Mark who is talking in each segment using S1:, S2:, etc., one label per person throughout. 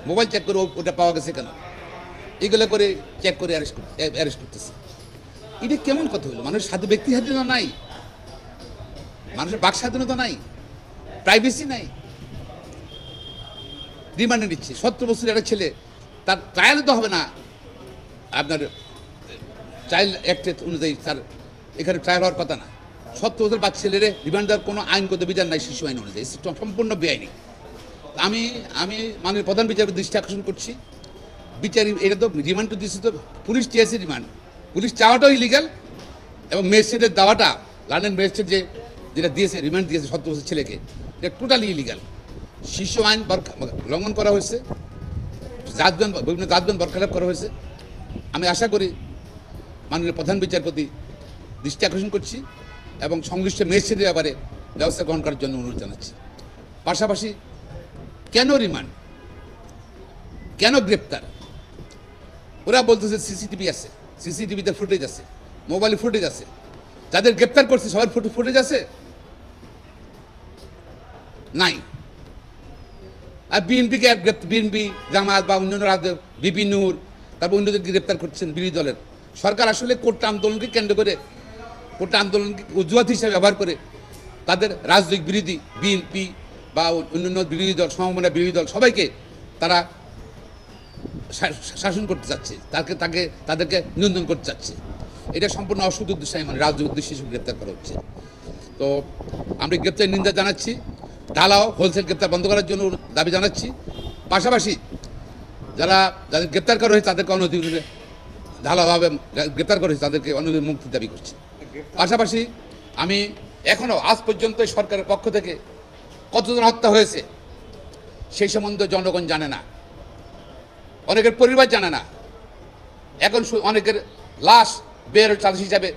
S1: Mobile check করে ওটা পাওয়া গেছে কেন, এগুলো করে চেক করে অ্যারেস্ট করতেছে। এটা কেমন কথা হলো? মানুষের ব্যক্তি স্বাধীনতা নাই, মানুষের বাক স্বাধীনতা নাই, প্রাইভেসি নাই। রিমান্ডে নিচ্ছে 17 বছরের একটা ছেলে, তার ট্রায়াল তো হবে না আপনার চাইল্ড অ্যাক্ট অনুযায়ী, তার এখানে ট্রায়াল হওয়ার কথা না। 17 বছর বাচ্চা ছেলেরে রিমান্ড দেওয়ার কোনো আইনগত বিধান নাই শিশু আইন অনুযায়ী, সম্পূর্ণ বেআইনি। আমি মাননীয় প্রধান বিচারপতির দৃষ্টি আকর্ষণ করছি, বিচার এটা তো রিমান্ড তো দিচ্ছে, তো পুলিশ চেয়েছে রিমান্ড, পুলিশ চাওয়াটাও ইলিগাল এবং ম্যাজিস্ট্রেটের দেওয়াটা, লন্ডন ম্যাজিস্ট্রেট যেটা দিয়েছে রিমান্ড দিয়েছে 17 বছর ছেলেকে, এটা টোটালি ইলিগাল। শিশু আইন লঙ্ঘন করা হয়েছে, বিভিন্ন জাতবেন বরখালাপ করা হয়েছে। আমি আশা করি মাননীয় প্রধান বিচারপতি দৃষ্টি আকর্ষণ করছি এবং সংশ্লিষ্ট ম্যাজিস্ট্রেটের ব্যাপারে ব্যবস্থা গ্রহণ করার জন্য অনুরোধ জানাচ্ছি। পাশাপাশি কেন রিমান্ড, কেন গ্রেপ্তার? ওরা বলতেছে সিসিটিভি আছে, সিসিটিভিতে ফুটেজ আছে, মোবাইলে ফুটেজ আছে, যাদের গ্রেপ্তার করছে সবার ফুটেজ আছে নাই। আর বিএনপিকে বিএনপি জামাত বা অন্যান্য রাজ্য বিপি নূর তারপর অন্যদেরকে গ্রেপ্তার করছেন বিরোধী দলের সরকার। আসলে কোটা আন্দোলনকে কেন্দ্র করে, কোটা আন্দোলনকে অজুহাত হিসাবে ব্যবহার করে তাদের রাজনৈতিক বিরোধী বিএনপি বা অন্যান্য বিরোধী দল, সমমনা বিরোধী দল সবাইকে তারা শাসন করতে চাচ্ছে, তাদেরকে নিয়ন্ত্রণ করতে চাচ্ছে। এটা সম্পূর্ণ অসৎ উদ্দেশ্যে, মানে রাজনৈতিক উদ্দেশ্যে গ্রেপ্তার করা হচ্ছে। তো আমরা গ্রেপ্তার নিন্দা জানাচ্ছি, ঢালাও হোলসেল গ্রেপ্তার বন্ধ করার জন্য দাবি জানাচ্ছি। পাশাপাশি যাদের গ্রেপ্তার করা হয়েছে তাদেরকে অনধিকারে ঢালাওভাবে গ্রেপ্তার করা হয়েছে তাদেরকে অনধিকার মুক্তির দাবি করছি। পাশাপাশি আমি এখনও আজ পর্যন্ত সরকারের পক্ষ থেকে কতজন হত্যা হয়েছে সেই সম্বন্ধে জনগণ জানে না, অনেকের পরিবার জানে না। এখন অনেকের লাশ বের চার্জ হিসাবে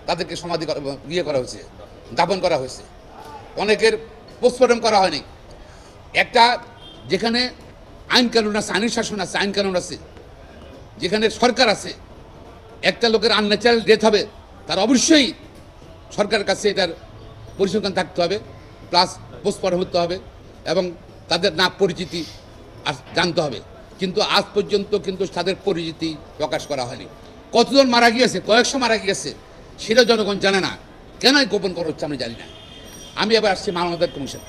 S1: তাদেরকে সমাধি করা হয়েছে, দাফন করা হয়েছে, অনেকের পোস্টমর্টম করা হয়নি। একটা যেখানে আইন কানুন আছে, আইনের শাসন আছে, আইন কানুন আছে, যেখানে সরকার আছে, একটা লোকের আনন্যাচারাল ডেথ হবে তার অবশ্যই সরকারের কাছে এটার পরিসংখ্যান থাকতে হবে, প্লাস পোস্টমর্টম হতে হবে এবং তাদের নাম পরিচিতি জানতে হবে। কিন্তু আজ পর্যন্ত কিন্তু তাদের পরিচিতি প্রকাশ করা হয়নি। কতজন মারা গিয়েছে, কয়েকশো মারা গিয়েছে, সেটা জনগণ জানে না। কেন গোপন করা হচ্ছে আমি জানি না। আমি এবার আসছি মানবাধিকার কমিশন।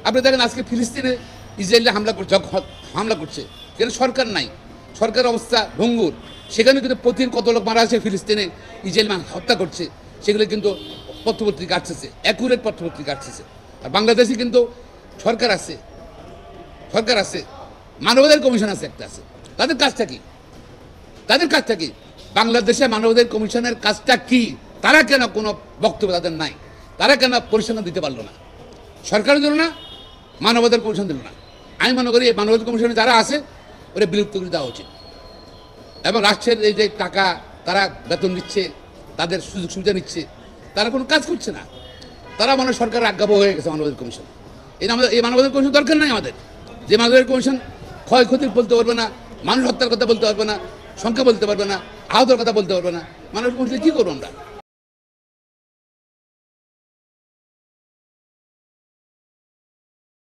S1: আপনি দেখেন আজকে ফিলিস্তিনে ইসরায়েলে হামলা করছে, সেখানে সরকার নাই, সরকার অবস্থা ভঙ্গুর। সেখানে কিন্তু প্রতিদিন কত লোক মারা আছে ফিলিস্তিনে, ইসরায়েল হত্যা করছে, সেগুলো কিন্তু পত্রপত্রিকা আসছে, অ্যাকুরেট পত্রপত্রিকা আসছে। আর বাংলাদেশে কিন্তু সরকার আছে, মানবাধিকার কমিশন আছে, একটা আছে। তাদের কাজটা কি? বাংলাদেশে মানবাধিকার কমিশনের কাজটা কি? তারা কেন কোনো বক্তব্য তাদের নাই? তারা কেন পরিসংখ্যান দিতে পারলো না? সরকারের দিল না, মানবাধিকার কমিশন দিল না। আমি মনে করি এই মানবাধিকার কমিশনে যারা আছে ওরা বিলুপ্ত করে দেওয়া উচিত। এবং রাষ্ট্রের এই যে টাকা তারা বেতন নিচ্ছে, তাদের সুযোগ সুবিধা নিচ্ছে, তারা কোনো কাজ করছে না। তারা সরকারের আজ্ঞাবহ হয়ে গেছে মানবাধিকার কমিশন। এই মানবাধিকার কমিশন দরকার নাই আমাদের। যে মানবাধিকার কমিশন ক্ষয়ক্ষতির বলতে পারবে না, মানুষ হত্যার কথা বলতে পারবে না, সংখ্যা বলতে পারবে না, আহতের কথা বলতে পারবে না, মানবাধিকার কমিশন কী করবো আমরা?